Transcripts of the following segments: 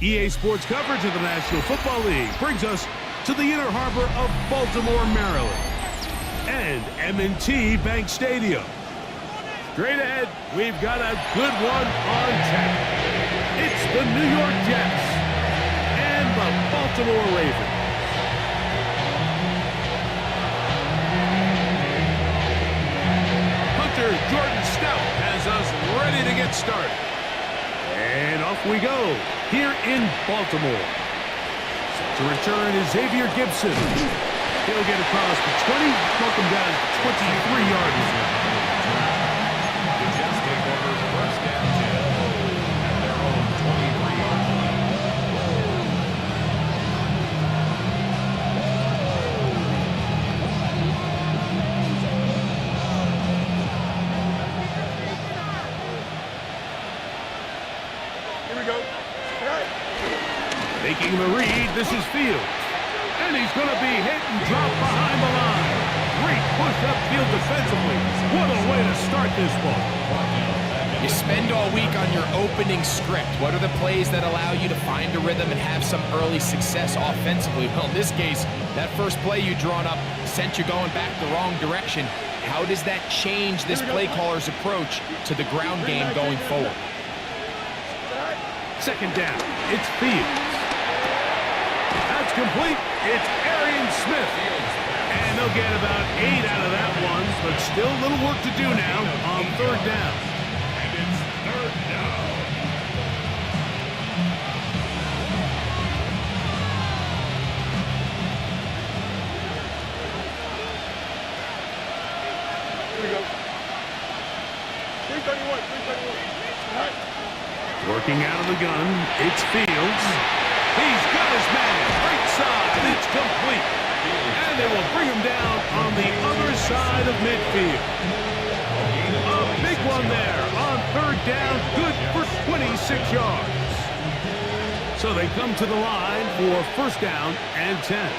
EA Sports coverage of the National Football League brings us to the inner harbor of Baltimore, Maryland, and M&T Bank Stadium. Straight ahead, we've got a good one on tap. It's the New York Jets and the Baltimore Ravens. Hunter Jordan Stout has us ready to get started. And off we go here in Baltimore. Set to return is Xavier Gibson. He'll get across the 20, welcome down 23 yards. The Jets take over first down 10 at their own 23-yard line. Here we go. All right. Making the read, this is Fields. And he's going to be hit and dropped behind the line. Great push upfield defensively. What a way to start this ball. You spend all week on your opening script. What are the plays that allow you to find a rhythm and have some early success offensively? Well, in this case, that first play you drawn up sent you going back the wrong direction. How does that change this play caller's approach to the ground game going forward? Second down, it's Fields. That's complete. It's Arian Smith. And they'll get about 8 out of that one, but still a little work to do now on third down. And it's third down. Here we go. 331. 331. All right. Working out of the gun, it's Fields. He's got his man, right side, it's complete. And they will bring him down on the other side of midfield. A big one there on third down, good for 26 yards. So they come to the line for first down and 10.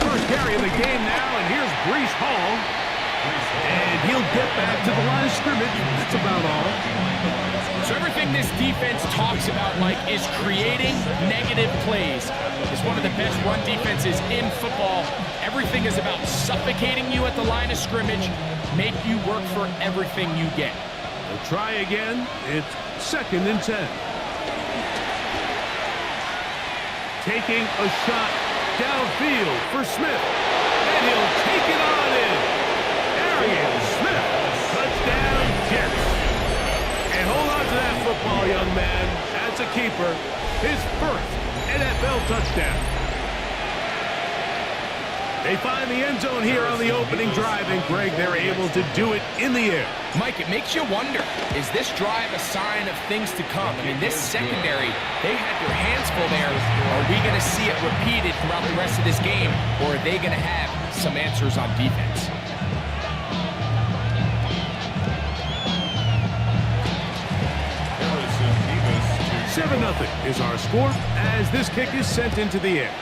First carry of the game now, and here's Breece Hall. And he'll get back to the line of scrimmage. That's about all. So everything this defense talks about, Mike, is creating negative plays. It's one of the best run defenses in football. Everything is about suffocating you at the line of scrimmage, make you work for everything you get. They'll try again. It's second and 10. Taking a shot downfield for Smith. And he'll take it on in. Arian Smith, touchdown Jets. And hold on to that football, young man. That's a keeper. His first NFL touchdown. They find the end zone here on the opening drive, and Greg, they're able to do it in the air. Mike, it makes you wonder, is this drive a sign of things to come? I mean, this secondary, they had their hands full there. Are we going to see it repeated throughout the rest of this game, or are they going to have some answers on defense? 7-0 is our score as this kick is sent into the air.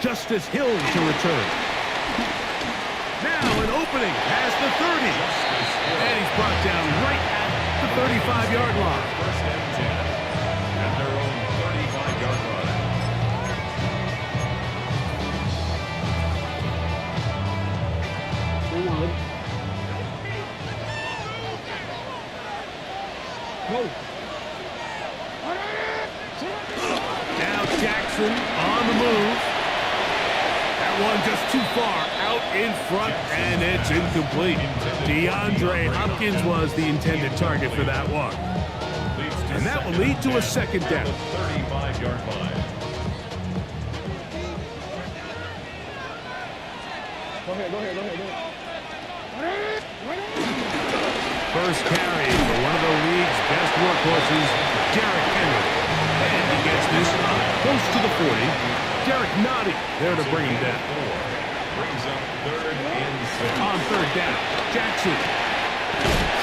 Justice Hill to return. Now an opening past the 30. And he's brought down right at the 35-yard line. First and 10 at their own 35-yard line. Now Jackson on the move. That one just too far out in front, and it's incomplete. DeAndre Hopkins was the intended target for that one. And that will lead to a second down. 35-yard line. Go ahead. First carry for one of the league's best workhorses, Derrick Henry. And he gets this up close to the 40. Derek Nottie there to bring him down. Brings up third and 6. On third down, Jackson.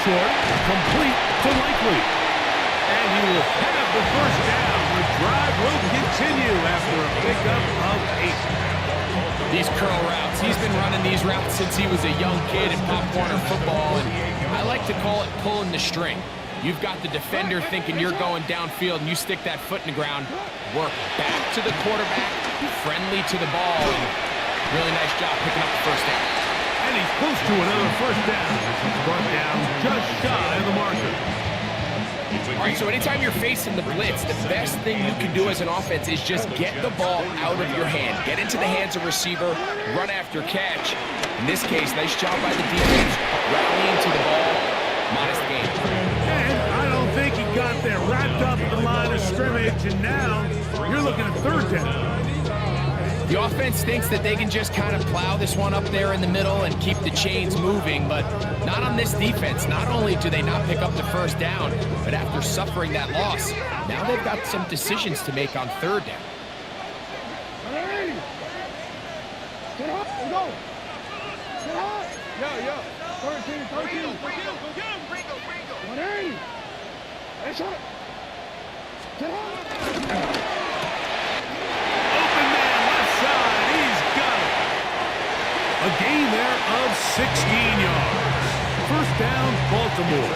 Short, complete to Likely. And he will have the first down. The drive will continue after a pickup of 8. These curl routes, he's been running these routes since he was a young kid in Pop Warner football, and I like like to call it pulling the string. You've got the defender thinking you're going downfield, and you stick that foot in the ground, work back to the quarterback, friendly to the ball, and really nice job picking up the first down. And he's close to another first down. He's brought down just shy of the marker. All right, so anytime you're facing the blitz, the best thing you can do as an offense is just get the ball out of your hand. Get into the hands of receiver, run after catch. In this case, nice job by the defense, rallying to the ball, modest game. And I don't think he got there wrapped up at the line of scrimmage, and now you're looking at third down. The offense thinks that they can just kind of plow this one up there in the middle and keep the chains moving, but not on this defense. Not only do they not pick up the first down, but after suffering that loss, now they've got some decisions to make on third down. Hey! Get up and go! Get up! Yeah. 13. Go get him! 180! That's it! Get up! A gain there of 16 yards. First down, Baltimore.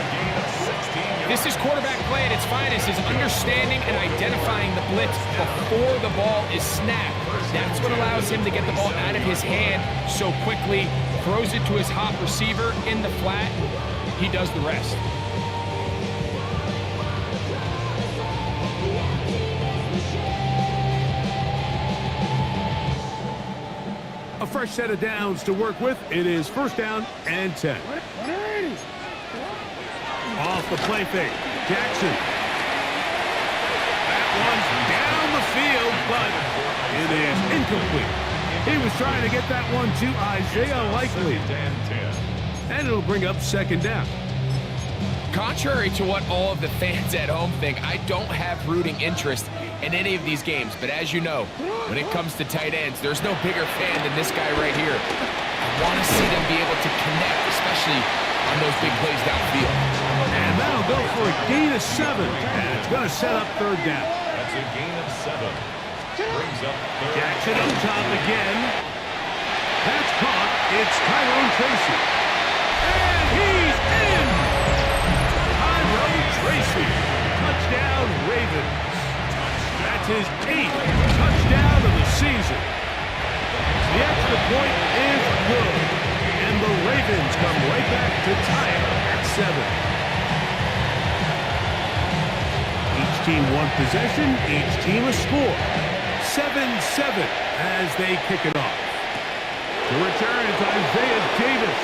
This is quarterback play at its finest, is understanding and identifying the blitz before the ball is snapped. That's what allows him to get the ball out of his hand so quickly, throws it to his hot receiver in the flat. He does the rest. A fresh set of downs to work with. It is first down and 10. 180! Off the play fake. Jackson. That one's down the field, but it is incomplete. He was trying to get that one to Isaiah Likely. And it'll bring up second down. Contrary to what all of the fans at home think, I don't have rooting interest in any of these games. But as you know, when it comes to tight ends, there's no bigger fan than this guy right here. I want to see them be able to connect, especially on those big plays downfield. And that'll go for a gain of 7. And it's going to set up third down. That's a gain of 7. Brings up Jackson up top again. That's caught. It's Tyrone Tracy. And he's in! Tyrone Tracy. Touchdown, Ravens. That's his 8th touchdown of the season. The extra point is good. And the Ravens come right back to tie it at 7. Each team one possession, each team a score. 7-7 as they kick it off. To return is Isaiah Davis.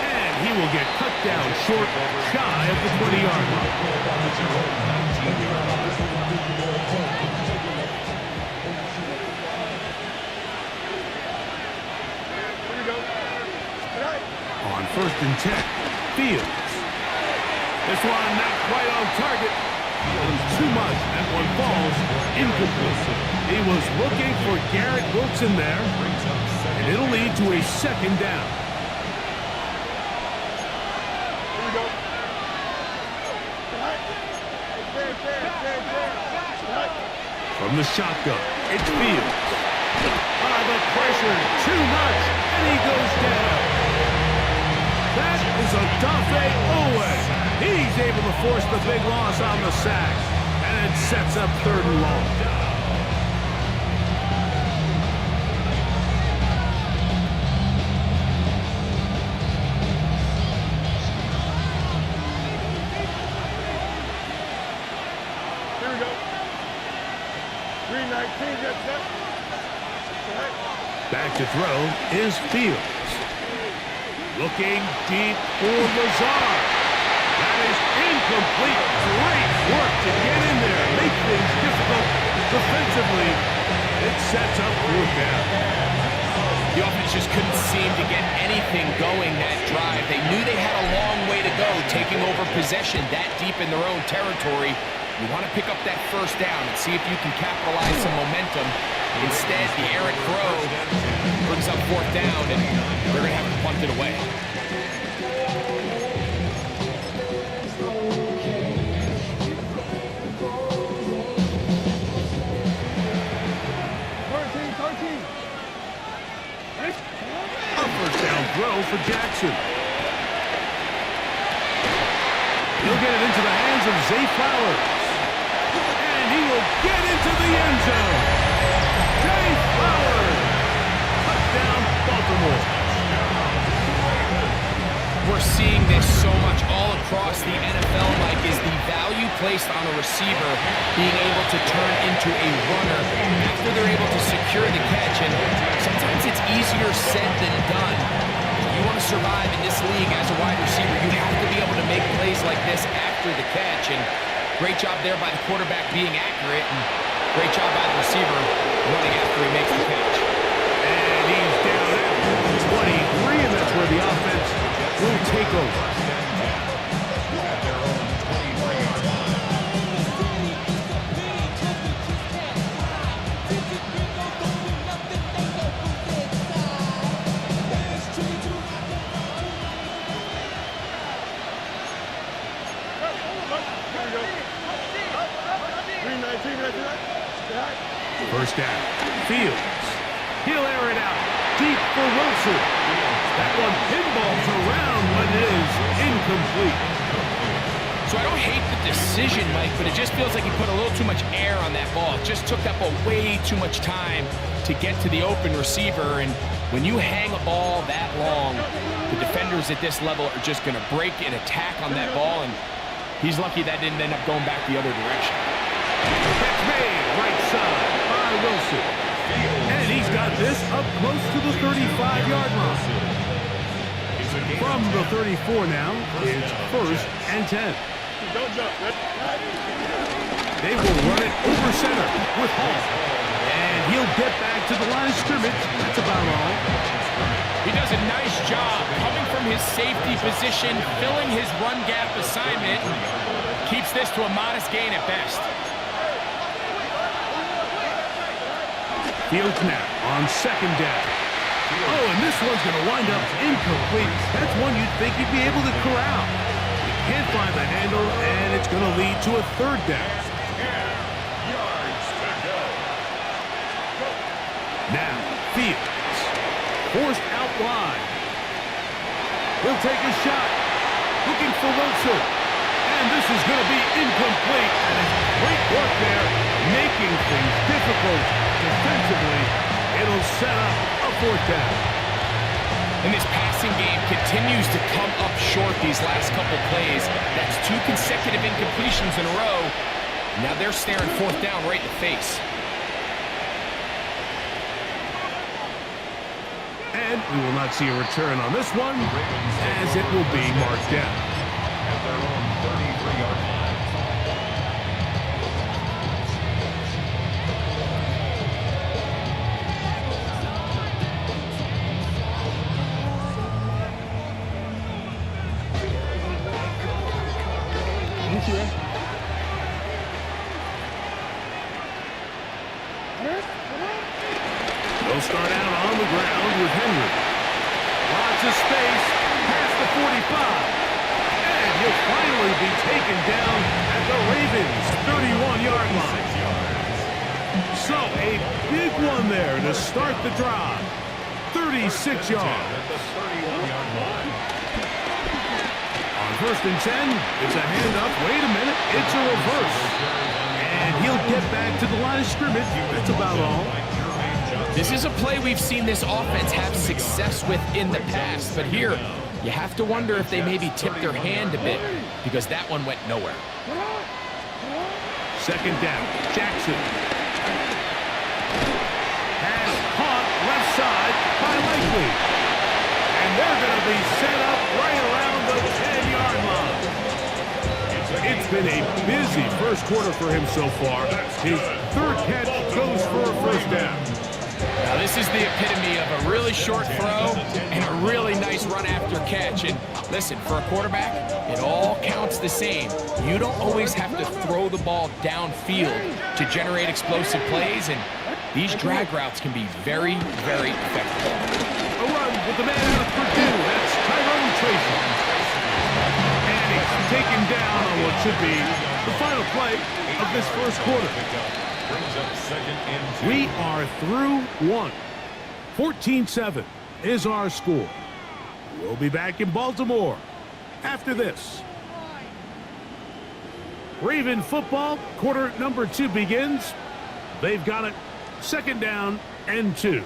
And he will get cut down short, shy of the 20-yard line. Here we go. On first and 10, Fields. This one not quite on target. Too much. That one falls incomplete. He was looking for Garrett Wilson there, and it'll lead to a second down. Here we go. From the shotgun, it's Fields. The pressure, too much, and he goes down. That is Odafe Owe. He's able to force the big loss on the sack, and it sets up third and long. Here we go. 319, that's it. Back to throw is Fields. Looking deep for Lazard. That is incomplete. Great work to get in there. Make things difficult defensively. It sets up fourth down. The offense just couldn't seem to get anything going that drive. They knew they had a long way to go, taking over possession that deep in their own territory. You want to pick up that first down and see if you can capitalize some momentum. Instead, the errant throw brings up fourth down, and they're going to have to punt it away. A first down throw for Jackson. He'll get it into the hands of Zay Flowers. And he will get into the end zone. Zay Flowers. Touchdown, Baltimore. We're seeing this so much all across the NFL, Mike, is the value placed on a receiver being able to turn into a runner after they're able to secure the catch. And sometimes it's easier said than done. If you want to survive in this league as a wide receiver, you have to be able to make plays like this after the catch. And great job there by the quarterback being accurate, and great job by the receiver running after he makes the catch. And he's down at 23, and that's where the offense will take over. At their own 23-yard line. First down. Fields. He'll air it out. Deep for Wilson. That one pinballs around, but it is incomplete. So I don't hate the decision, Mike, but it just feels like he put a little too much air on that ball. It just took up way too much time to get to the open receiver. And when you hang a ball that long, the defenders at this level are just going to break and attack on that ball. And he's lucky that didn't end up going back the other direction. Catch made. Right side by Wilson. And he's got this up close to the 35-yard line. From the 34 now, it's 1st and 10. Don't jump. They will run it over center with Hall. And he'll get back to the line of scrimmage. That's about all. He does a nice job coming from his safety position, filling his run gap assignment. Keeps this to a modest gain at best. Fields now on 2nd down. Oh, and this one's going to wind up incomplete. That's one you'd think he'd be able to corral. He can't find the handle, and it's going to lead to a 3rd down. Now, Fields. Forced out wide. He'll take a shot. Looking for Wilson. And this is going to be incomplete. And it's great work there, making things difficult defensively. It'll set up a 4th down. And this passing game continues to come up short these last couple plays. That's 2 consecutive incompletions in a row. Now they're staring 4th down right in the face. And we will not see a return on this one, as it will be marked down. At their own 33-yard line. They'll start out on the ground with Henry. Lots of space past the 45. And he'll finally be taken down at the Ravens' 31-yard line. So a big one there to start the drive. 36 yards. At the 31-yard line. On 1st and 10, it's a handoff. Wait a minute, it's a reverse. And he'll get back to the line of scrimmage. That's about all. This is a play we've seen this offense have success with in the past, but here you have to wonder if they maybe tipped their hand a bit because that one went nowhere. 2nd down, Jackson. Pass caught left side by Likely. And they're going to be set up right around the 10-yard line. It's been a busy first quarter for him so far. His 3rd catch goes for a 1st down. Now this is the epitome of a really short throw and a really nice run after catch. And listen, for a quarterback, it all counts the same. You don't always have to throw the ball downfield to generate explosive plays, and these drag routes can be very, very effective. A run with the man out of Purdue. That's Tyrone Tracy. And he's taken down on what should be the final play of this first quarter. Brings up 2nd and 2. We are through 1. 14-7 is our score. We'll be back in Baltimore after this. Raven football, quarter number 2 begins. They've got it, 2nd down and 2.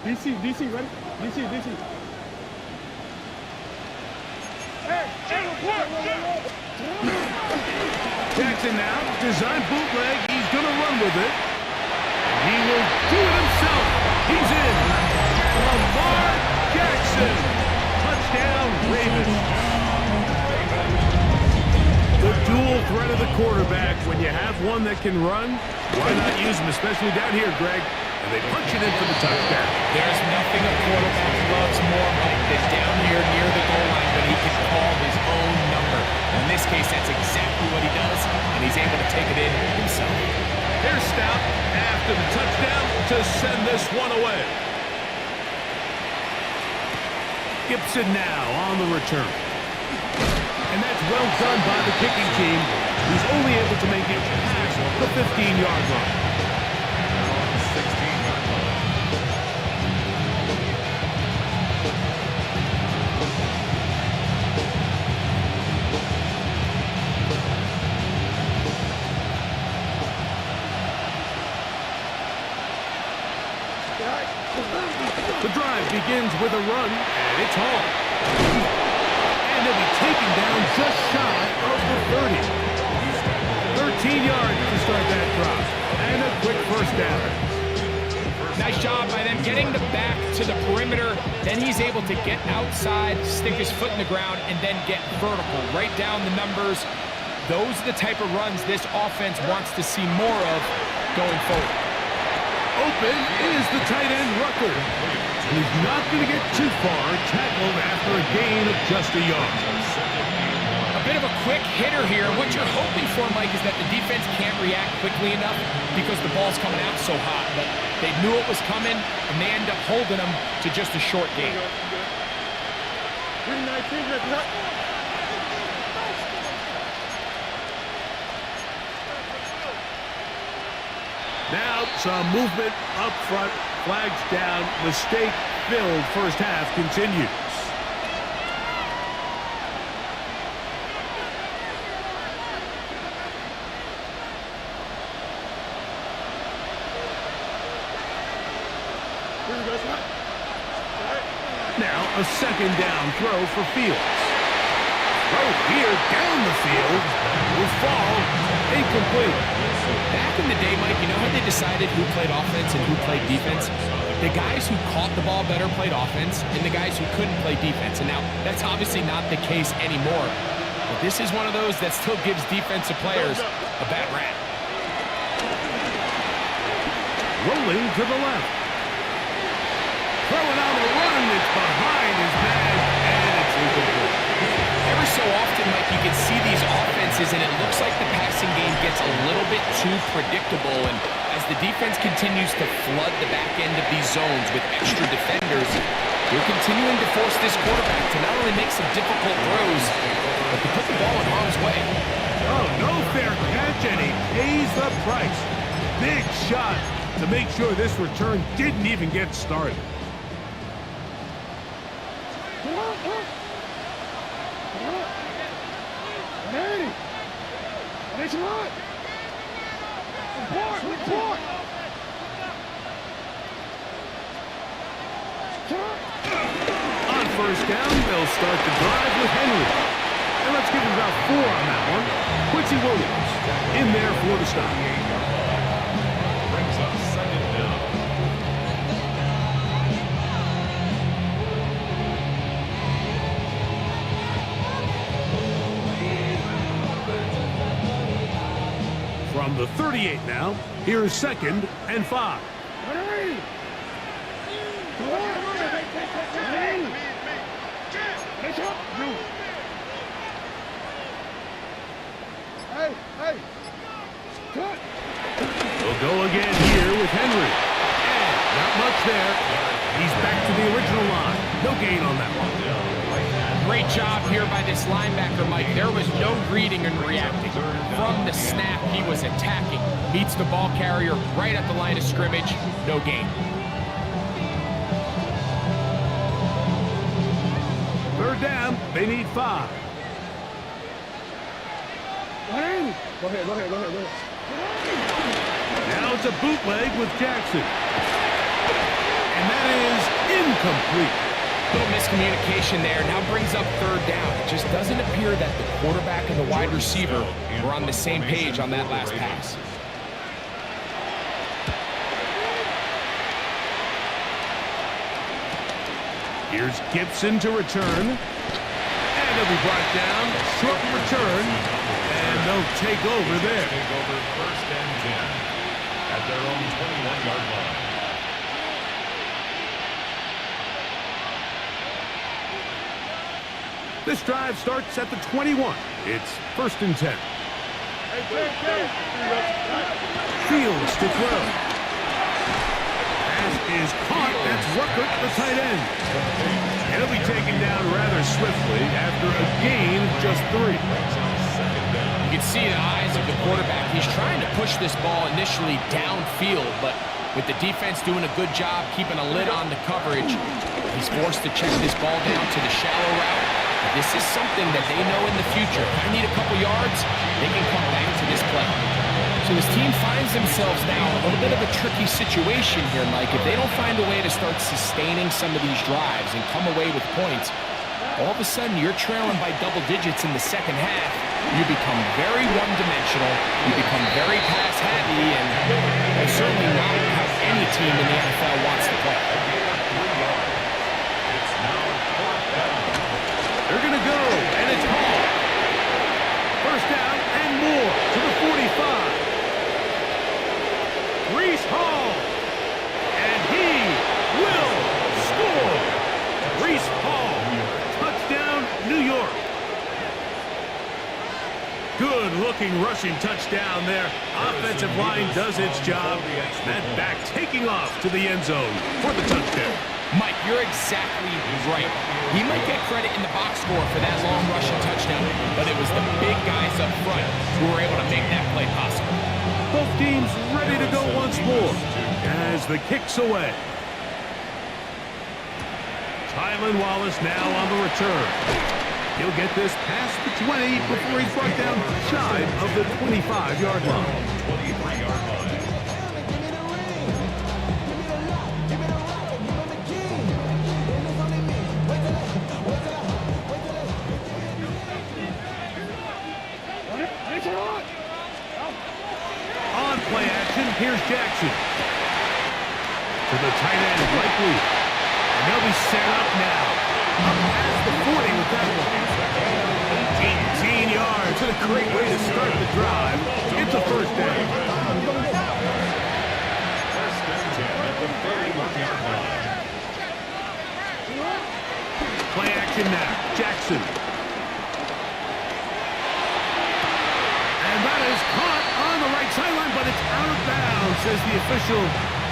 DC, ready? DC. Hey, Jackson now, design bootleg. He's going to run with it. He will do it himself. He's in. Lamar Jackson. Touchdown, Ravens. The dual threat of the quarterback. When you have one that can run, why not use him, especially down here, Greg? And they punch it in for the touchdown. There's nothing a quarterback loves more, Mike, than down here near the goal line when he can call his own number. In this case, that's exactly what he does, and he's able to take it in himself. Here's Stout after the touchdown to send this one away. Gibson now on the return. And that's well done by the kicking team, who's only able to make it past the 15-yard line. The drive begins with a run, and it's home. And they'll be taken down just shy of the 30. 13 yards to start that drive, and a quick first down. Nice job by them getting the back to the perimeter. Then he's able to get outside, stick his foot in the ground, and then get vertical. Right down the numbers. Those are the type of runs this offense wants to see more of going forward. Open is the tight end, Rucker. And he's not going to get too far, tackled after a gain of just a yard. A bit of a quick hitter here. What you're hoping for, Mike, is that the defense can't react quickly enough because the ball's coming out so hot. But they knew it was coming, and they end up holding them to just a short gain. Now some movement up front, flags down, mistake-filled first half continues. Now a 2nd down throw for Fields. Throw here down the field will fall incomplete. Back in the day, Mike, you know how they decided who played offense and who played defense? The guys who caught the ball better played offense, and the guys who couldn't play defense. And now, that's obviously not the case anymore. But this is one of those that still gives defensive players a bad rap. Rolling to the left. Throwing on the run, it's behind his man, and it's incomplete. Every so often, Mike, you can see these offenses, and it looks like the passing game gets a little bit too predictable. And as the defense continues to flood the back end of these zones with extra defenders, they're continuing to force this quarterback to not only make some difficult throws, but to put the ball in harm's way. Oh, no fair catch, and he pays the price. Big shot to make sure this return didn't even get started. On first down, they'll start the drive with Henry. And let's give him about 4 on that one. Quincy Williams in there for the stop. Brings up 2nd down. From the 38 now, here's 2nd and 5. We'll go again here with Henry. And not much there. He's back to the original line. No gain on that one. Great job here by this linebacker, Mike. There was no reading and reacting. From the snap, he was attacking. Beats the ball carrier right at the line of scrimmage. No gain. They need 5. Go ahead, go ahead, go ahead. Now it's a bootleg with Jackson. And that is incomplete. Little miscommunication there. Now brings up 3rd down. It just doesn't appear that the quarterback and the wide receiver were on the same page on that last pass. Here's Gibson to return. And he'll be brought down. Short return. And they'll take over there. Take over 1st and 10 at their own 21-yard line. This drive starts at the 21. It's 1st and 10. Fields to throw. Pass is caught. That's Ruckert, the tight end. He'll be taken down rather swiftly after a gain of just 3. You can see the eyes of the quarterback. He's trying to push this ball initially downfield, but with the defense doing a good job keeping a lid on the coverage, he's forced to check this ball down to the shallow route. This is something that they know in the future. If I need a couple yards, they can come back to this play. So this team finds themselves now in a little bit of a tricky situation here, Mike. If they don't find a way to start sustaining some of these drives and come away with points, all of a sudden you're trailing by double digits in the second half. You become very one-dimensional. You become very pass-heavy, and that's certainly not how any team in the NFL wants to play. They're going to go, and it's Hall. 1st down and more to the 45. Reese Hall, and he will score. Reese Hall, touchdown, New York. Good-looking rushing touchdown there. Offensive line does its job. That back taking off to the end zone for the touchdown. Mike, you're exactly right. He might get credit in the box score for that long rushing touchdown, but it was the big guys up front who were able to make that play possible. Both teams ready to go once more as the kick's away. Tylan Wallace now on the return. He'll get this past the 20 before he's brought down shy of the 25-yard line. 23-yard line. On play action, here's Jackson. To the tight end, Blakely. And they'll be set up now. Up past the 40 with that one. 18 yards. And a great way to start the drive. It's a 1st down. 1st and 10 at the 31-yard line. Play action now. Jackson. And that is caught on the right sideline, but it's out of bounds, says the official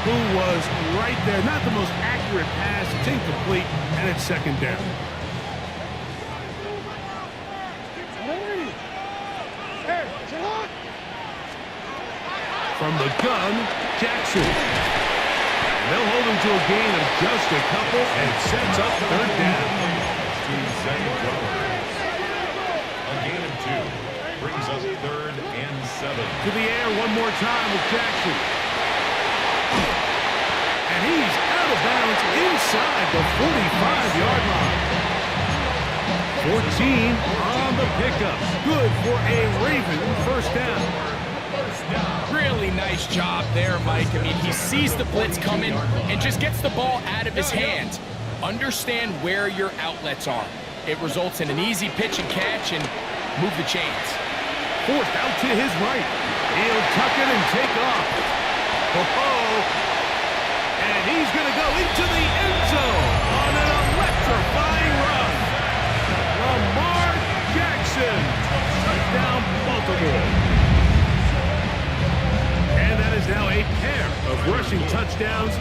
who was right there. Not the most accurate pass. It's incomplete, and it's 2nd down. From the gun, Jackson. And they'll hold him to a gain of just a couple, and sets up 3rd down. 2 second drivers. A gain of 2 brings us 3rd and 7. To the air one more time with Jackson. And he's out of bounds inside the 45-yard line. 14 on the pickup. Good for a Raven 1st down. Really nice job there, Mike. I mean, he sees the blitz coming and just gets the ball out of his hands. Understand where your outlets are. It results in an easy pitch and catch and move the chains. Forced out to his right. He'll tuck it and take off. And he's going to go into the end zone on an electrifying run. Lamar Jackson. Touchdown, Baltimore. And that is now a pair of rushing touchdowns.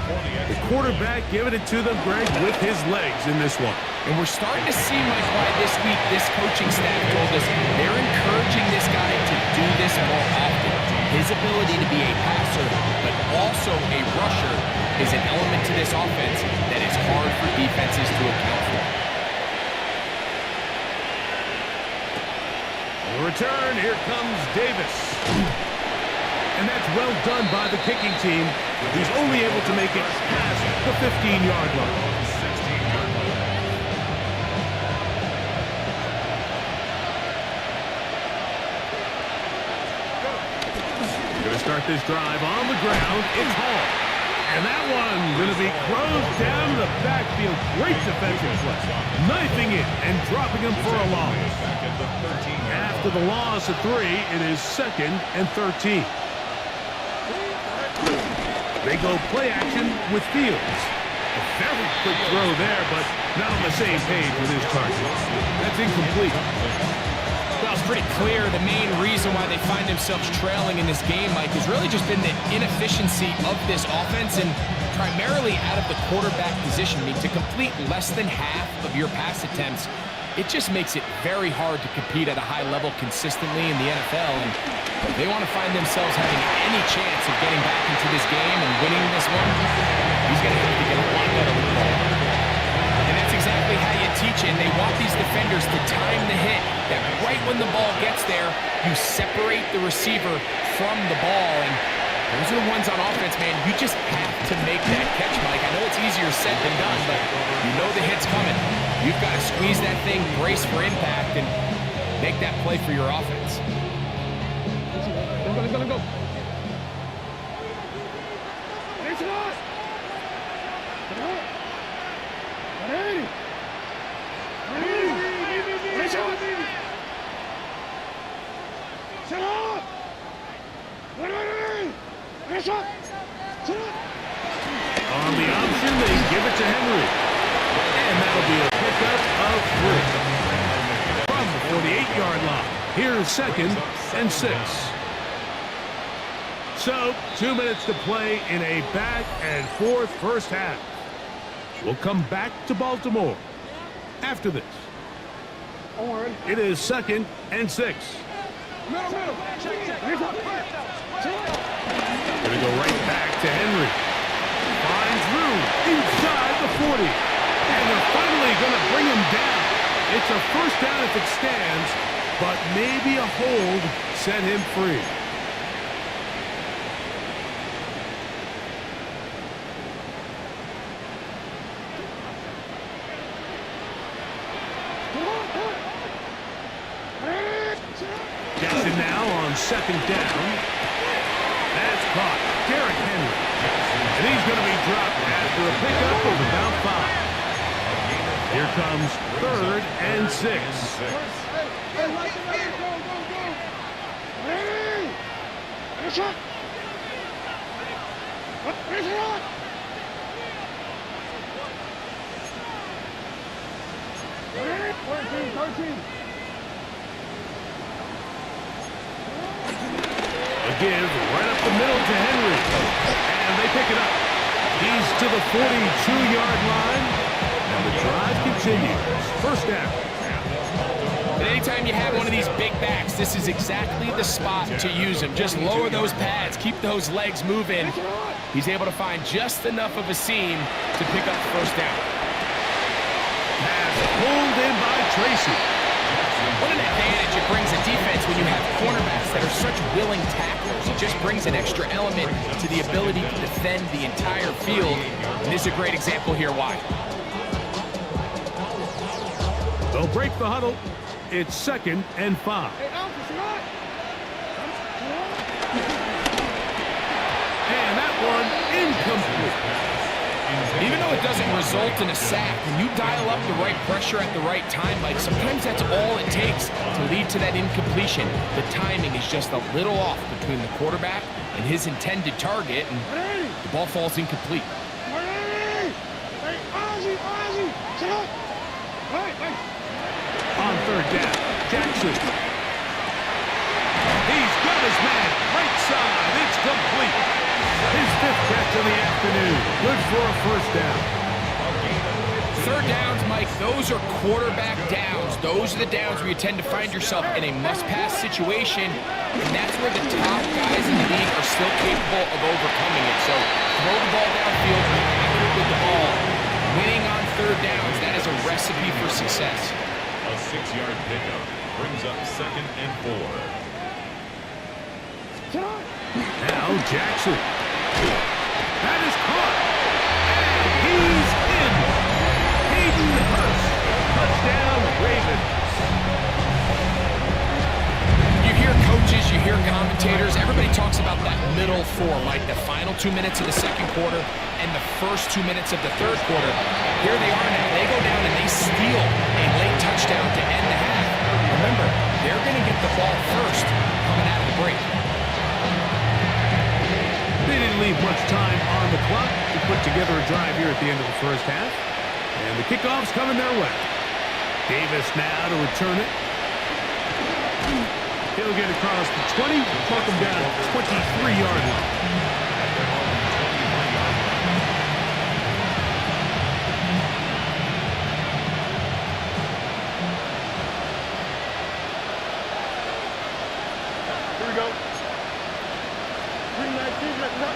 The quarterback giving it to them, Greg, with his legs in this one. And we're starting to see, Mike, why this week this coaching staff told us they're encouraging this guy to do this more often. His ability to be a passer, but also a rusher, is an element to this offense that is hard for defenses to account for. return, here comes Davis. And that's well done by the kicking team. He's only able to make it past the 15-yard line. 16-yard line. Going to start this drive on the ground. It's Hall. And that one going to be closed down the backfield. Great defensive play. Knifing it and dropping him for a loss. After the loss of 3, it is 2nd and 13. They go play action with Fields. A very quick throw there, but not on the same page with his target. That's incomplete. Well, it's pretty clear the main reason why they find themselves trailing in this game, Mike, has really just been the inefficiency of this offense and primarily out of the quarterback position. I mean, to complete less than half of your pass attempts, it just makes it very hard to compete at a high level consistently in the NFL. And if they want to find themselves having any chance of getting back into this game and winning this one, he's going to have to get a lot better with the ball. And that's exactly how you teach it. They want these defenders to time the hit, that right when the ball gets there, you separate the receiver from the ball. And those are the ones on offense, man. You just have to make that catch, Mike. I know it's easier said than done, but you know the hit's coming. You've got to squeeze that thing, brace for impact, and make that play for your offense. Let's go. It's not. Ready. It's on. Set up. Ready. It's up. Set up. On the option, they give it to Henry. And that'll be a pickup of 3. From the 48-yard line. Here's 2nd and 6. So, 2 minutes to play in a back-and-forth first half. We'll come back to Baltimore after this. It is 2nd and 6. Middle. Gonna go right back to Henry. Finds room inside the 40. And they're finally gonna bring him down. It's a first down if it stands, but maybe a hold set him free. Jackson now on 2nd down. That's caught. Derrick Henry. And he's going to be dropped after a pickup of about 5. Here comes 3rd and 6. A give right up the middle to Henry. And they pick it up. He's to the 42-yard line. And the drive continues. First down. And anytime you have one of these big backs, this is exactly the spot to use him. Just lower those pads, keep those legs moving. He's able to find just enough of a seam to pick up the first down. Pass pulled in by Tracy. What an advantage it brings a defense when you have cornerbacks that are such willing tacklers. It just brings an extra element to the ability to defend the entire field. And this is a great example here why. They'll break the huddle. It's 2nd and 5. And that one incomplete. Even though it doesn't result in a sack, when you dial up the right pressure at the right time, Mike, sometimes that's all it takes to lead to that incompletion. The timing is just a little off between the quarterback and his intended target, and the ball falls incomplete. On 3rd down, Jackson. He's got his man right side. It's complete. His 5th catch of the afternoon. Good for a first down. 3rd downs, Mike, those are quarterback downs. Those are the downs where you tend to find yourself in a must-pass situation, and that's where the top guys in the league are still capable of overcoming it. So throw the ball downfield, be accurate with the ball. Winning on 3rd downs, that is a recipe for success. A 6-yard pickup. Brings up 2nd and 4. Now Jackson. That is caught. And he's in. Hayden Hurst. Touchdown, Ravens. You hear coaches, you hear commentators, everybody talks about that middle four, like the final 2 minutes of the second quarter and the first 2 minutes of the third quarter. Here they are now. They go down and they steal a late touchdown to end the half. Remember, they're going to get the ball first coming out of the break. They didn't leave much time on the clock to put together a drive here at the end of the first half. And the kickoff's coming their way. Davis now to return it. He'll get across the 20, talk him down 23-yard line. Here we go. 319, let's go.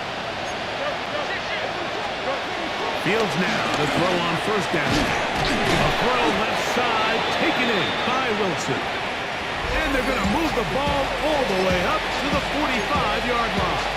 Fields now to throw on first down. A throw left side, taken in by Wilson. And they're going to move the ball all the way up to the 45-yard line.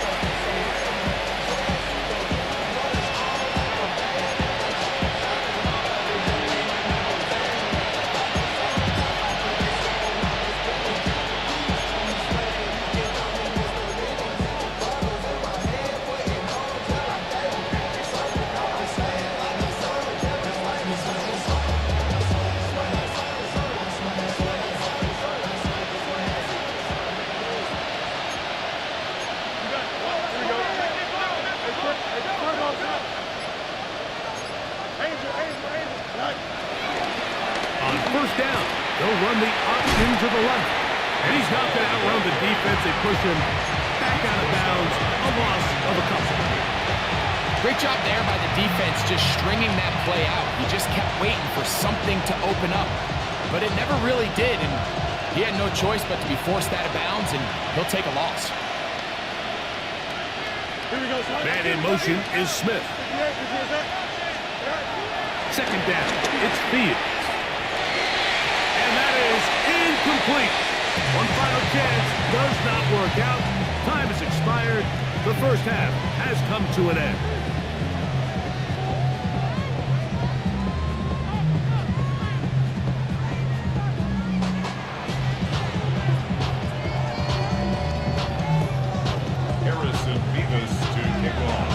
First down, they'll run the option to the left. And he's not going to outrun the defense. They push him back out of bounds, a loss of a couple. Great job there by the defense just stringing that play out. He just kept waiting for something to open up. But it never really did, and he had no choice but to be forced out of bounds, and he'll take a loss. Man in motion is Smith. Second down, it's Fields. And that is incomplete. One final chance does not work out. Time has expired. The first half has come to an end. To kick off.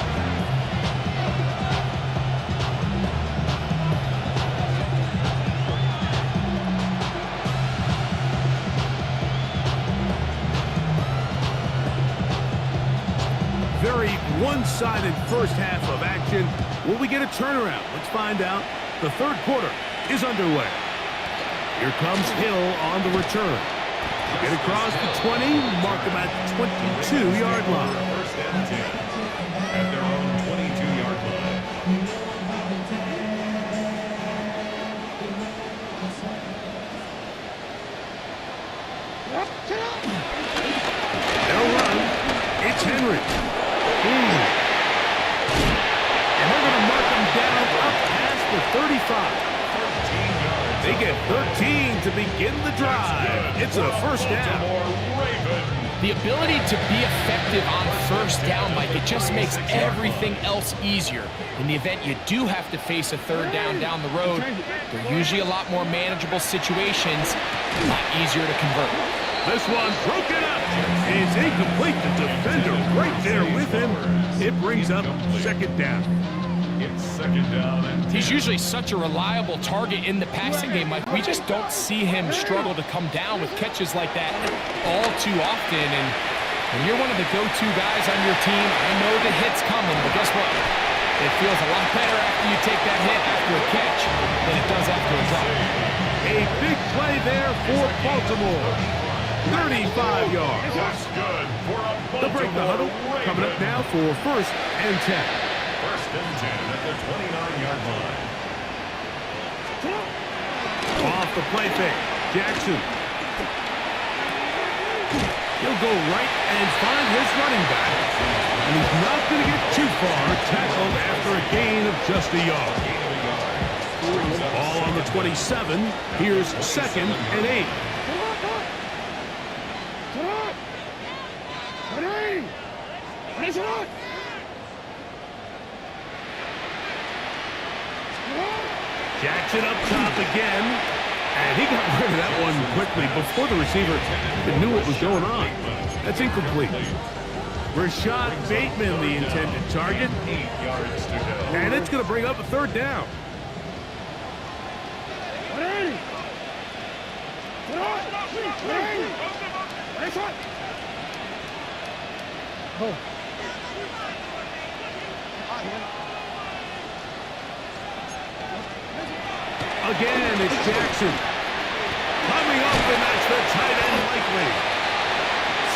Very one-sided first half of action. Will we get a turnaround? Let's find out. The third quarter is underway. Here comes Hill on the return. Get across the 20, mark him at the 22-yard line. First and 10 at their own 22-yard line. They'll run. It's Henry. And they're going to mark him down up past the 35. They get 13 to begin the drive. It's a first down. The ability to be effective on first down, Mike, it just makes everything else easier. In the event you do have to face a third down down the road, they're usually a lot more manageable situations, a lot easier to convert. This one broken up. It's incomplete. The defender right there with him. It brings up second down. It's second down and 10. He's usually such a reliable target in the passing game, Mike. We just don't see him struggle to come down with catches like that all too often. And when you're one of the go-to guys on your team, I know the hit's coming, but guess what? It feels a lot better after you take that hit after a catch than it does after a drop. A big play there for Baltimore. 35 yards. That's good for a They'll break the huddle. Coming up now for first and 10. First and 10 at the 29-yard line. Off the play fake. Jackson. He'll go right and find his running back. And he's not going to get too far. Tackled after a gain of just a yard. Ball on the 27. Here's second and 8. Jackson up top again. And he got rid of that one quickly before the receiver even knew what was going on. That's incomplete. Rashad Bateman, the intended target. 8 yards to go. And it's going to bring up a third down. Again, it's Jackson. Coming up, and that's the tight end likely.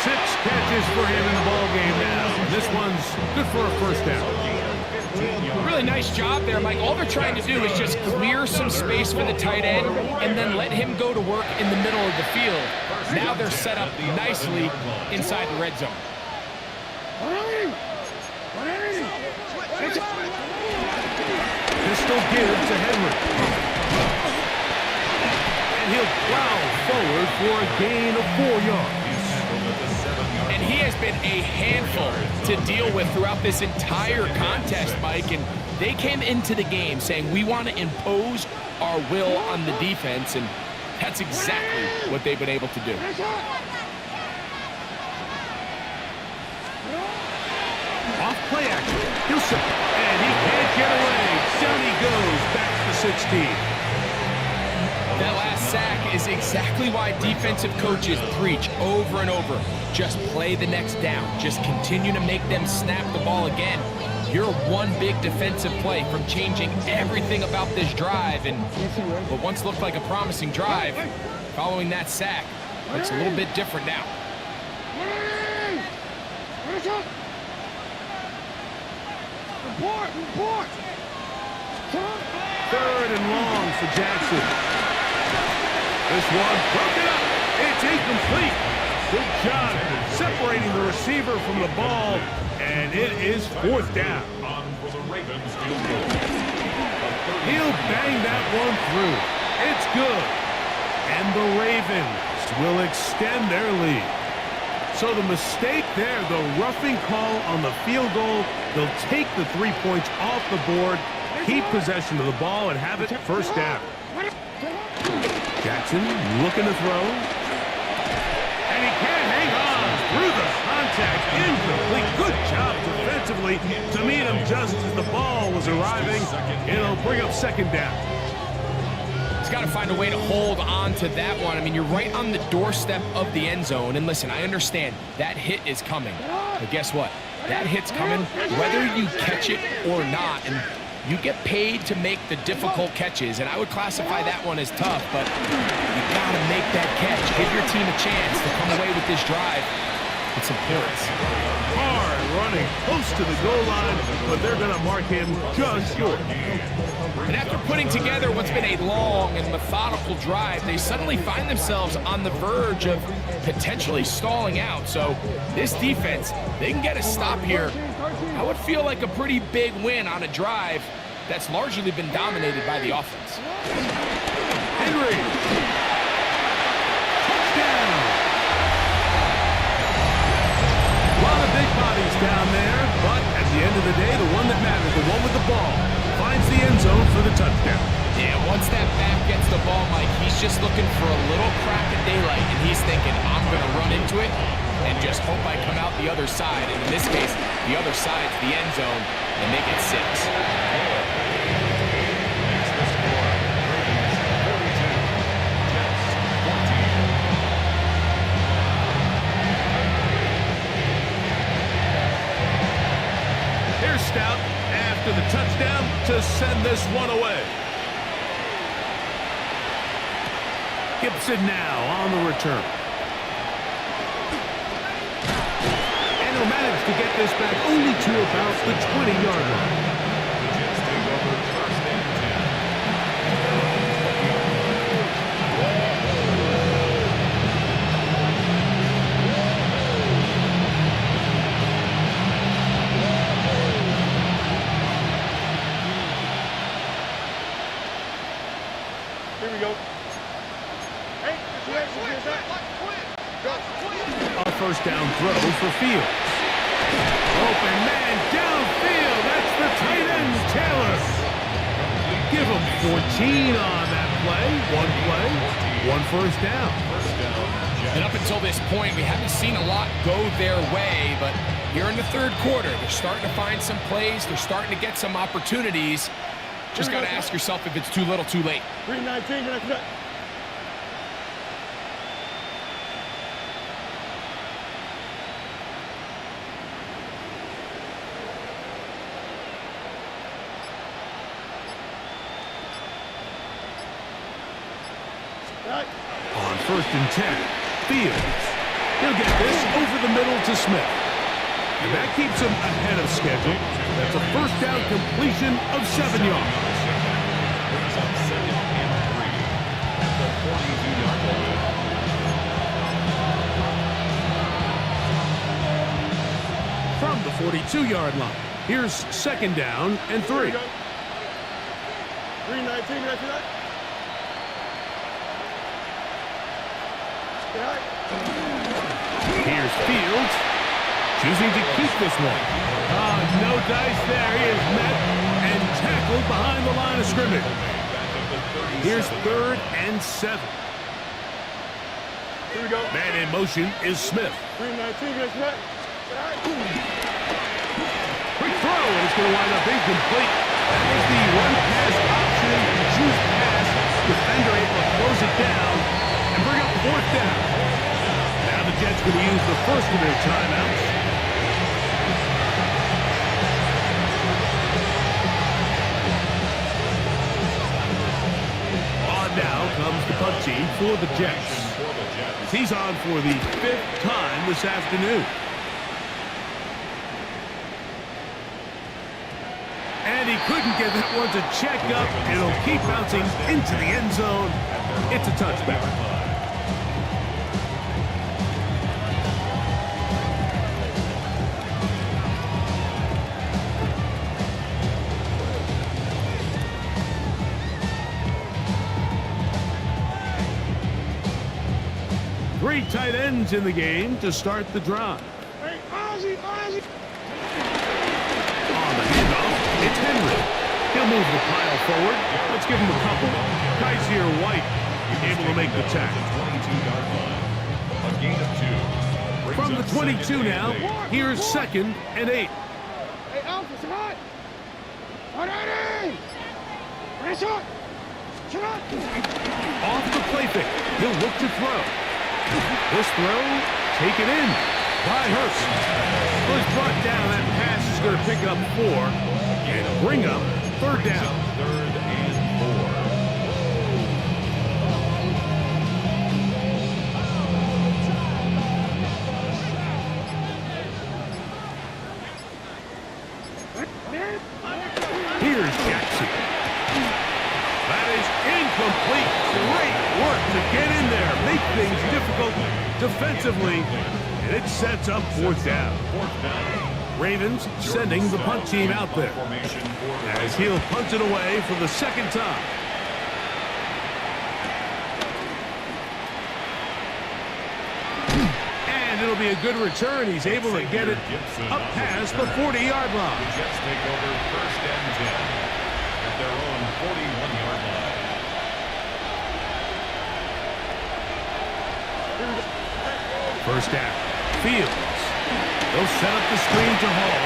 6 catches for him in the ball game now. This one's good for a first down. Really nice job there, Mike. All they're trying to do is just clear some space for the tight end and then let him go to work in the middle of the field. Now they're set up nicely inside the red zone. Pistol give to Henry. And he'll plow forward for a gain of 4 yards. And he has been a handful to deal with throughout this entire contest, Mike. And they came into the game saying, we want to impose our will on the defense. And that's exactly what they've been able to do. Off play action. He'll sit. And he can't get away. Down he goes. Back to the 16. That last sack is exactly why defensive coaches preach over and over. Just play the next down. Just continue to make them snap the ball again. You're one big defensive play from changing everything about this drive. And what once looked like a promising drive, following that sack, looks a little bit different now. Third and long for Jackson. This one broken up. It's incomplete. Good job separating the receiver from the ball, and it is 4th down. He'll bang that one through. It's good. And the Ravens will extend their lead. So the mistake there, the roughing call on the field goal, they'll take the 3 points off the board, keep possession of the ball, and have it first down. Jackson looking to throw. And he can't hang on through the contact. Incomplete. Good job defensively to meet him just as the ball was arriving. It'll bring up 2nd down. He's got to find a way to hold on to that one. I mean, you're right on the doorstep of the end zone. And listen, I understand that hit is coming. But guess what? That hit's coming whether you catch it or not. And you get paid to make the difficult catches, and I would classify that one as tough, but you got to make that catch. Give your team a chance to come away with this drive. It's important. Hard running close to the goal line, but they're going to mark him just short. And after putting together what's been a long and methodical drive, they suddenly find themselves on the verge of potentially stalling out. So this defense, they can get a stop here. That would feel like a pretty big win on a drive that's largely been dominated by the offense. Henry. Touchdown. A lot of big bodies down there, but at the end of the day, the one that mattered, the one with the ball, finds the end zone for the touchdown. Yeah, once that back gets the ball, Mike, he's just looking for a little crack of daylight, and he's thinking, I'm going to run into it and just hope I come out the other side. And in this case, the other side's the end zone, and make it 6. Here's Stout after the touchdown to send this one away. Gibson now on the return. And he'll manage to get this back only to about the 20-yard line. Here we go. A first down throw for Fields. Open man downfield. That's the tight end, Taylor. Give him 14 on that play. One first down. And up until this point, we haven't seen a lot go their way, but here in the third quarter, they're starting to find some plays. They're starting to get some opportunities. Just got to ask yourself if it's too little, too late. 319, next cut. On 1st and 10, Fields. He'll get this over the middle to Smith. And that keeps him ahead of schedule. That's a first down completion of 7 yards. Brings up 2nd and 3 at the 42-yard line. From the 42-yard line, here's 2nd down and 3. 319, next cut. Here's Fields, choosing to keep this one. No dice there. He is met and tackled behind the line of scrimmage. Here's 3rd and 7. Here we go. Man in motion is Smith. 319, next cut. Quick throw, and it's going to wind up incomplete. That was the one-pass option, choose pass. Defender able to close it down and bring up 4th down. Now the Jets going to use the first of their timeouts. On now comes the punt team for the Jets. He's on for the 5th time this afternoon. And he couldn't get that one to check up. It'll keep bouncing into the end zone. It's a touchback. Three tight ends in the game to start the drive. Hey, Ozzy, Ozzy. On the handoff, it's Henry. He'll move the pile forward. Let's give him a couple. Kaiser White able to make the tackle. 22-yard line. A gain of 2. From the 22 now, here's 2nd and 8. Hey, Alpha, it's hot. Alrighty. Press up. Shut up. Off the play fake. He'll look to throw. This throw, taken in by Hurst. Was brought down. That pass is going to pick up 4 and bring up 3rd down. 3rd and 4. Here's Jackson. That is incomplete. Great work to get in there, make things difficult defensively, and it sets up 4th down. Ravens sending the punt team out there as he'll punt it away for the 2nd time. And it'll be a good return. He's able to get it up past the 40-yard line. The Jets take over 1st and 10 at their own 41-yard line. First down. Fields. They'll set up the screen to Hall.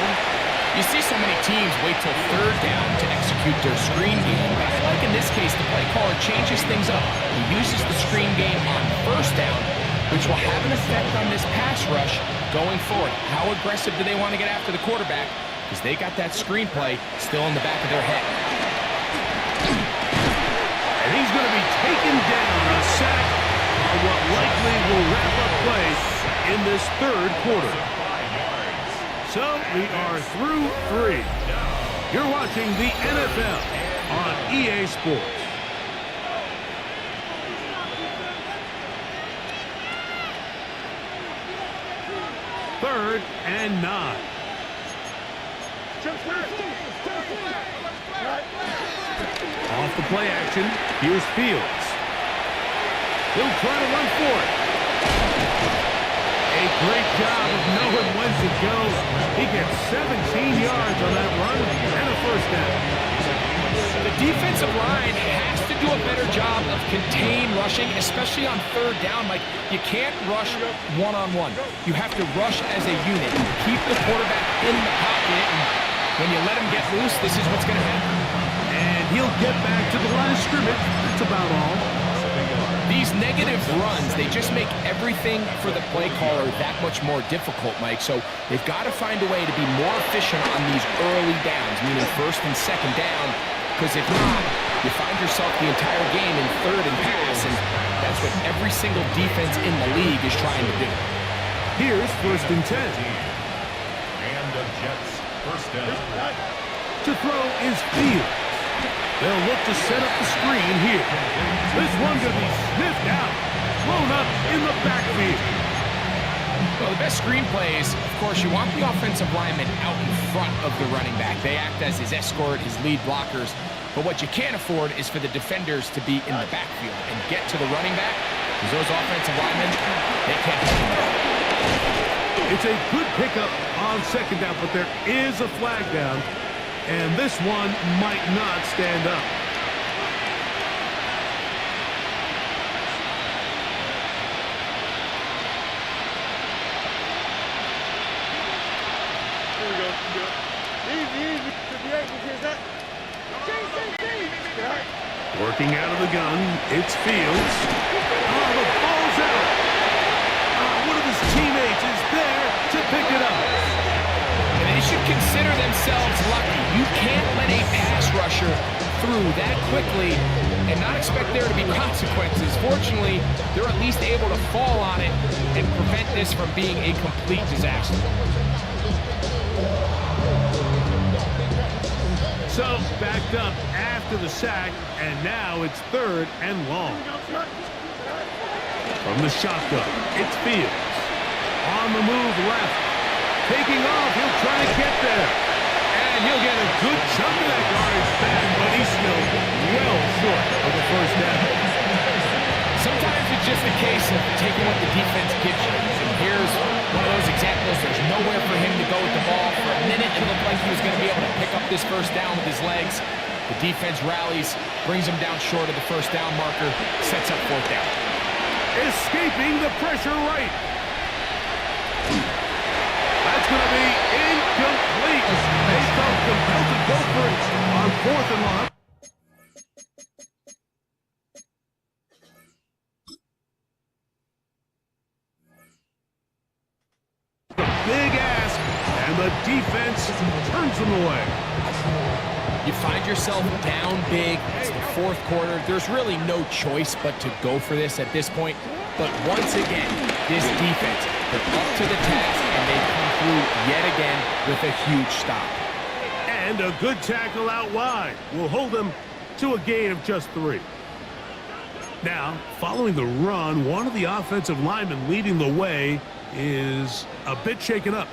You see so many teams wait till 3rd down to execute their screen game. But I feel like in this case, the play caller changes things up. He uses the screen game on 1st down, which will have an effect on this pass rush going forward. How aggressive do they want to get after the quarterback? Because they got that screen play still in the back of their head. And he's going to be taken down, a sack on what likely will wrap up play in this 3rd quarter. So we are through 3. You're watching the NFL on EA Sports. Third and 9. Off the play action, here's Fields. He'll try to run for it. A great job of knowing when to go. He gets 17 yards on that run and a first down. The defensive line has to do a better job of contain rushing, especially on third down. Like, you can't rush one-on-one. You have to rush as a unit. Keep the quarterback in the pocket, and when you let him get loose, this is what's going to happen. And he'll get back to the line of scrimmage. That's about all. These negative runs, they just make everything for the play caller that much more difficult, Mike. So they've got to find a way to be more efficient on these early downs, meaning first and second down, because if not, you find yourself the entire game in third and pass, and that's what every single defense in the league is trying to do. Here's first and 10. And the Jets first down. To throw is Fields. They'll look to set up the screen here. This one going to be sniffed out, thrown up in the backfield. Well, the best screen plays, of course, you want the offensive lineman out in front of the running back. They act as his escort, his lead blockers. But what you can't afford is for the defenders to be in the backfield and get to the running back, because those offensive linemen, they can't help them. It's a good pickup on second down, but there is a flag down. And this one might not stand up. Here we go. Easy. 58, here's that. Working out of the gun, it's Fields. Oh, the ball's out. One of his teammates is there to pick it up. And they should consider themselves lucky. You can't let a pass rusher through that quickly and not expect there to be consequences. Fortunately, they're at least able to fall on it and prevent this from being a complete disaster. So, backed up after the sack, and now it's third and long. From the shotgun, it's Fields. On the move left. Taking off, he'll try to get there. And he'll get a good chunk of that yardage back, but he's still well short of the first down. Sometimes it's just a case of taking what the defense gives you. And here's one of those examples. There's nowhere for him to go with the ball. For a minute, it looked like he was going to be able to pick up this first down with his legs. The defense rallies, brings him down short of the first down marker, sets up fourth down. Escaping the pressure right. That's going to be incomplete. They felt compelled to go for it on fourth and long. Big ask, and the defense turns them away. You find yourself down big. It's the fourth quarter. There's really no choice but to go for this at this point. But once again, this defense, they're up to the task, and they come through yet again with a huge stop. And a good tackle out wide will hold them to a gain of just 3. Now, following the run, one of the offensive linemen leading the way is a bit shaken up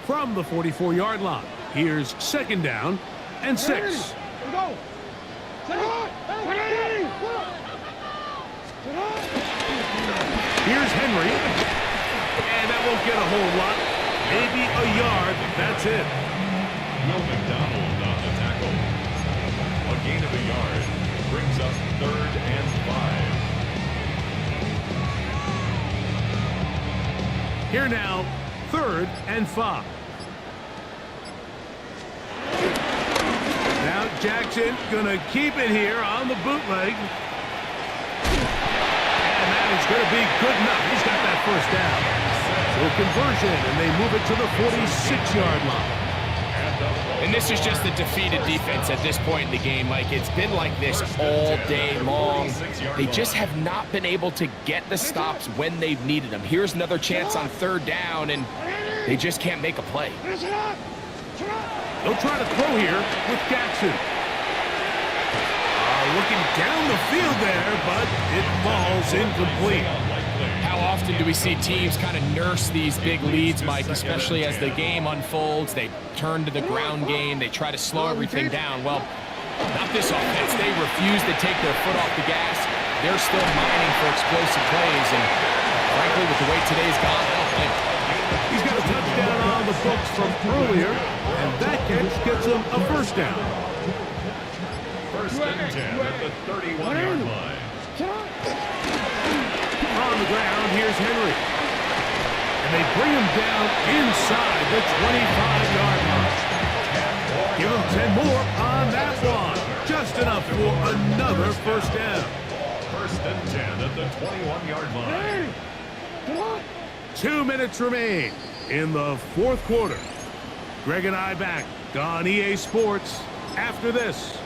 from the 44-yard line. Here's second down and 6. Go. Here's Henry, and that won't get a whole lot. Maybe a yard, that's it. Will McDonald on the tackle. A gain of a yard brings up third and 5. Here now, third and 5. Now Jackson gonna keep it here on the bootleg. And that is gonna be good enough. He's got that first down. So conversion, and they move it to the 46-yard line. And this is just a defeated defense at this point in the game, Mike. It's been like this all day long. They just have not been able to get the stops when they've needed them. Here's another chance on third down, and they just can't make a play. They'll try to throw here with Jackson. Looking down the field there, but it falls incomplete. How often do we see teams kind of nurse these big leads, Mike, especially as the game unfolds? They turn to the ground game. They try to slow everything down. Well, not this offense. They refuse to take their foot off the gas. They're still mining for explosive plays, and frankly, with the way today's gone, I don't blame him. He's got a touchdown on the books from earlier, and that catch gets him a first down. First and 10 at the 31-yard line. On the ground, here's Henry. And they bring him down inside the 25-yard line. Give him 10 more on that one. Just enough for another first down. First and 10 at the 21-yard line. 2 minutes remain in the fourth quarter. Greg and I back on EA Sports after this.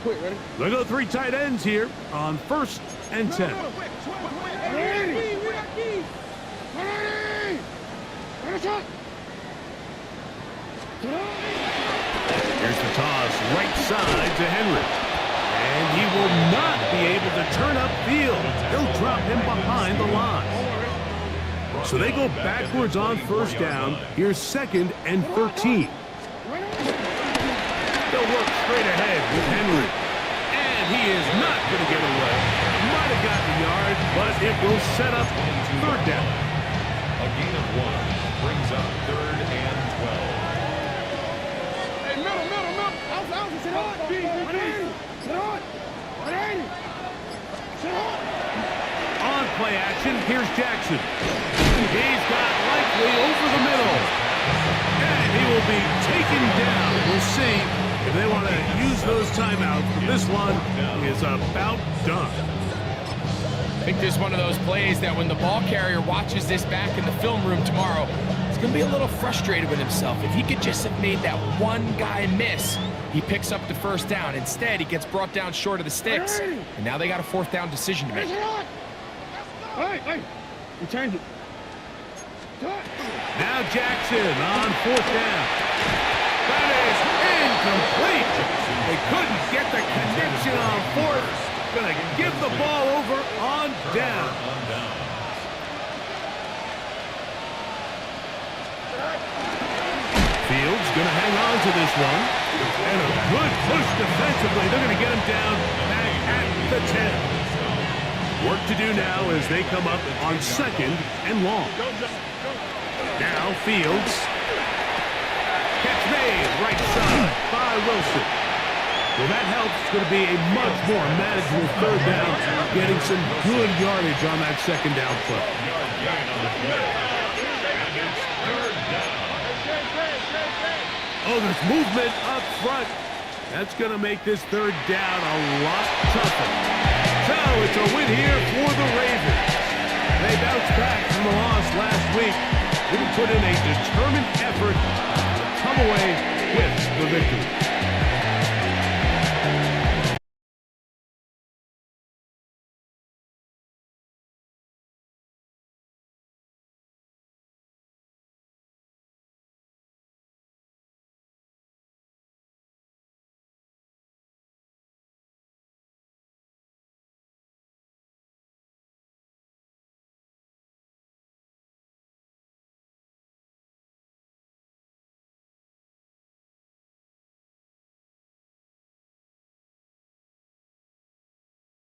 Quick, ready? They go 3 tight ends here on first and 10. Here's the toss right side to Henry. And he will not be able to turn upfield. They'll drop him behind the line. So they go backwards on first down. Here's second and 13. They'll work straight ahead with Henry. And he is not going to get away. Might have gotten a yard, but it will set up third down. A gain of 1 brings up third and 12. Hey, middle. Out. Sit on. Sit on. On play action, here's Jackson. He's got Likely over the middle. And he will be taken down. We'll see if they want to use those timeouts. This one is about done. I think this is one of those plays that when the ball carrier watches this back in the film room tomorrow, he's going to be a little frustrated with himself. If he could just have made that one guy miss, he picks up the first down. Instead, he gets brought down short of the sticks. And now they got a fourth down decision to make. Hey, we changed it. Now Jackson on fourth down. That is incomplete. They couldn't get the connection on fourth. Going to give the ball over on down. Fields going to hang on to this one. And a good push defensively. They're going to get him down back at the 10. Work to do now as they come up on second and long. Now Fields. Catch made right side by Wilson. Well, that helps. It's going to be a much more manageable third down, getting some good yardage on that second down play. Oh, there's movement up front. That's going to make this third down a lot tougher. So it's a win here for the Ravens. They bounced back from the loss last week. They put in a determined effort to come away with the victory.